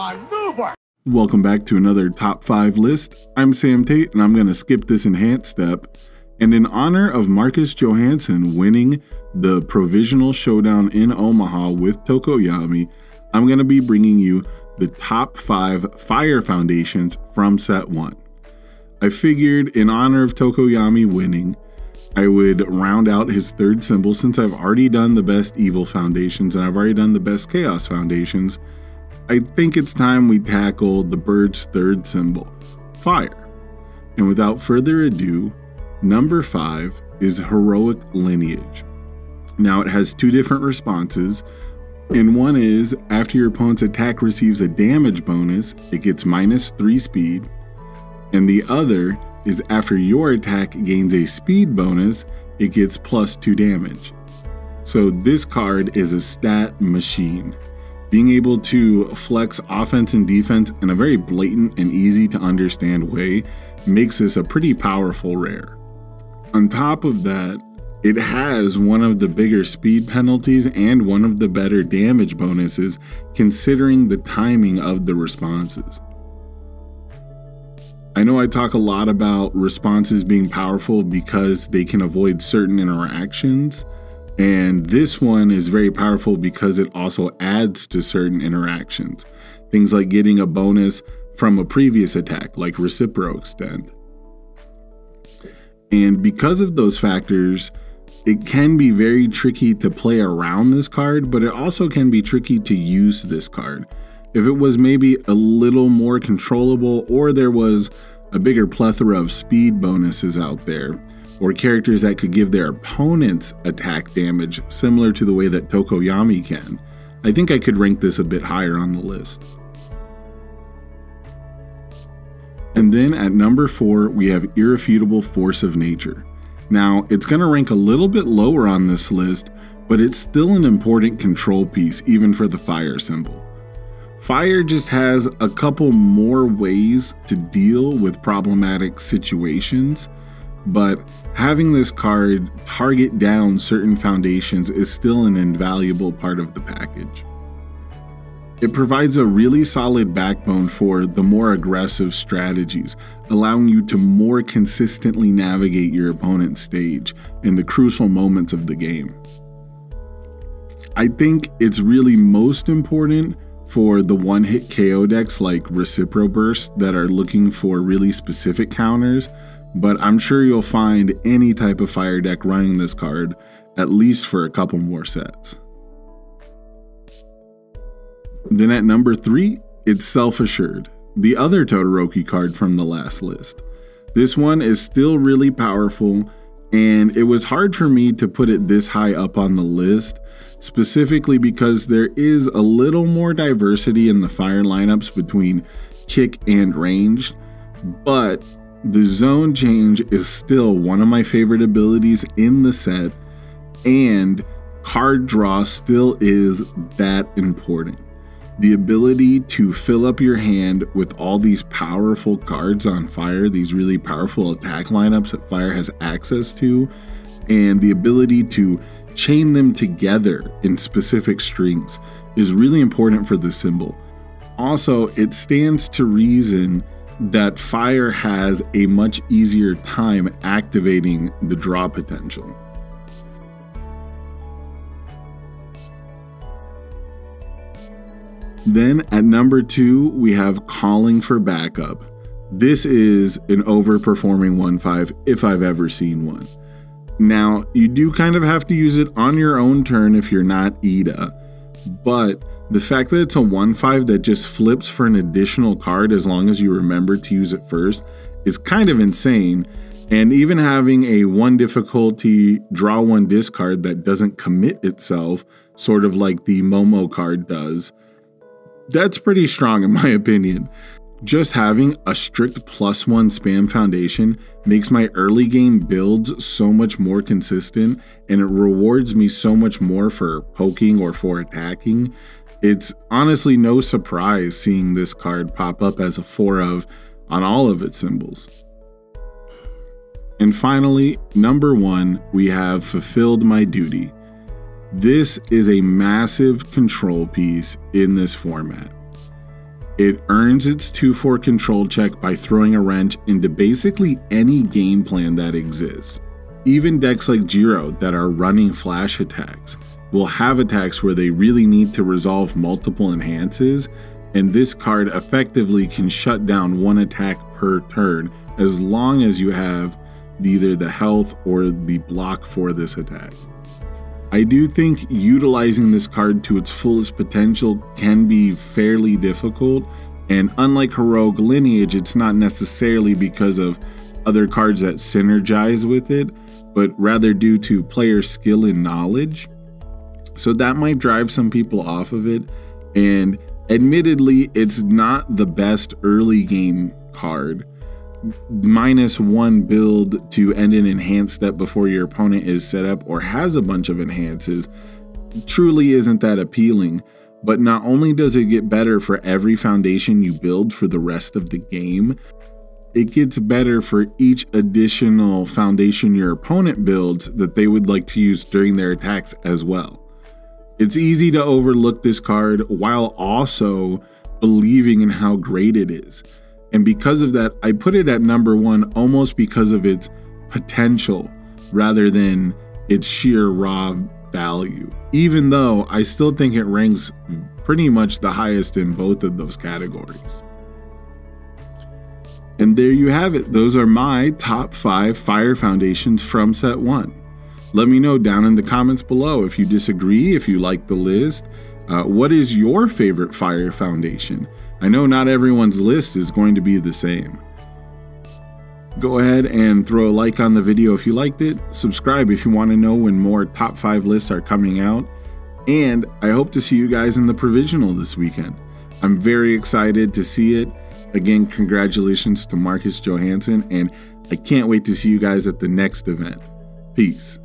maneuver! Welcome back to another top 5 list. I'm Sam Tate and I'm going to skip this enhanced step. And in honor of Marcus Johansson winning the Provisional Showdown in Omaha with Tokoyami, I'm going to be bringing you the top 5 fire foundations from set 1. I figured in honor of Tokoyami winning, I would round out his third symbol since I've already done the best evil foundations and I've already done the best chaos foundations. I think it's time we tackle the bird's third symbol, fire. And without further ado, number 5 is Heroic Lineage. Now it has 2 different responses, and one is after your opponent's attack receives a damage bonus, it gets -3 speed, and the other is after your attack gains a speed bonus, it gets +2 damage. So this card is a stat machine. Being able to flex offense and defense in a very blatant and easy to understand way makes this a pretty powerful rare. On top of that, it has one of the bigger speed penalties and one of the better damage bonuses considering the timing of the responses. I know I talk a lot about responses being powerful because they can avoid certain interactions, and this one is very powerful because it also adds to certain interactions. Things like getting a bonus from a previous attack, like Recipro Extend. And because of those factors, it can be very tricky to play around this card, but it also can be tricky to use this card. If it was maybe a little more controllable, or there was a bigger plethora of speed bonuses out there, or characters that could give their opponents attack damage similar to the way that Tokoyami can, I think I could rank this a bit higher on the list. And then at number 4, we have Irrefutable Force of Nature. Now, it's going to rank a little bit lower on this list, but it's still an important control piece even for the fire symbol. Fire just has a couple more ways to deal with problematic situations, but having this card target down certain foundations is still an invaluable part of the package. It provides a really solid backbone for the more aggressive strategies, allowing you to more consistently navigate your opponent's stage in the crucial moments of the game. I think it's really most important for the one-hit KO decks like Recipro Burst that are looking for really specific counters, but I'm sure you'll find any type of fire deck running this card, at least for a couple more sets. Then at number 3, it's Self-Assured, the other Todoroki card from the last list. This one is still really powerful, and it was hard for me to put it this high up on the list, specifically because there is a little more diversity in the fire lineups between kick and ranged, but the zone change is still one of my favorite abilities in the set, and card draw still is that important. The ability to fill up your hand with all these powerful cards on fire, these really powerful attack lineups that fire has access to, and the ability to chain them together in specific strings is really important for the symbol. Also, it stands to reason that fire has a much easier time activating the draw potential. Then at number 2, we have Calling for Backup. This is an overperforming 1/5 if I've ever seen one. Now, you do kind of have to use it on your own turn if you're not Ida, but the fact that it's a 1/5 that just flips for an additional card as long as you remember to use it first is kind of insane, and even having a 1 difficulty draw 1 discard that doesn't commit itself, sort of like the Momo card does, that's pretty strong in my opinion. Just having a strict +1 spam foundation makes my early game builds so much more consistent, and it rewards me so much more for poking or for attacking. It's honestly no surprise seeing this card pop up as a 4-of on all of its symbols. And finally, number 1, we have Fulfilled My Duty. This is a massive control piece in this format. It earns its 2/4 control check by throwing a wrench into basically any game plan that exists. Even decks like Jiro that are running flash attacks will have attacks where they really need to resolve multiple enhances, and this card effectively can shut down one attack per turn as long as you have either the health or the block for this attack. I do think utilizing this card to its fullest potential can be fairly difficult, and unlike Heroic Lineage, it's not necessarily because of other cards that synergize with it, but rather due to player skill and knowledge. So that might drive some people off of it, and admittedly, it's not the best early game card. -1 build to end an enhanced step before your opponent is set up or has a bunch of enhances truly isn't that appealing, but not only does it get better for every foundation you build for the rest of the game, it gets better for each additional foundation your opponent builds that they would like to use during their attacks as well. It's easy to overlook this card while also believing in how great it is. And because of that, I put it at #1 almost because of its potential rather than its sheer raw value, even though I still think it ranks pretty much the highest in both of those categories. And there you have it. Those are my top 5 fire foundations from set 1. Let me know down in the comments below if you disagree, if you like the list. What is your favorite fire foundation? I know not everyone's list is going to be the same. Go ahead and throw a like on the video if you liked it. Subscribe if you want to know when more top 5 lists are coming out. And I hope to see you guys in the provisional this weekend. I'm very excited to see it. Again, congratulations to Marcus Johansson, and I can't wait to see you guys at the next event. Peace.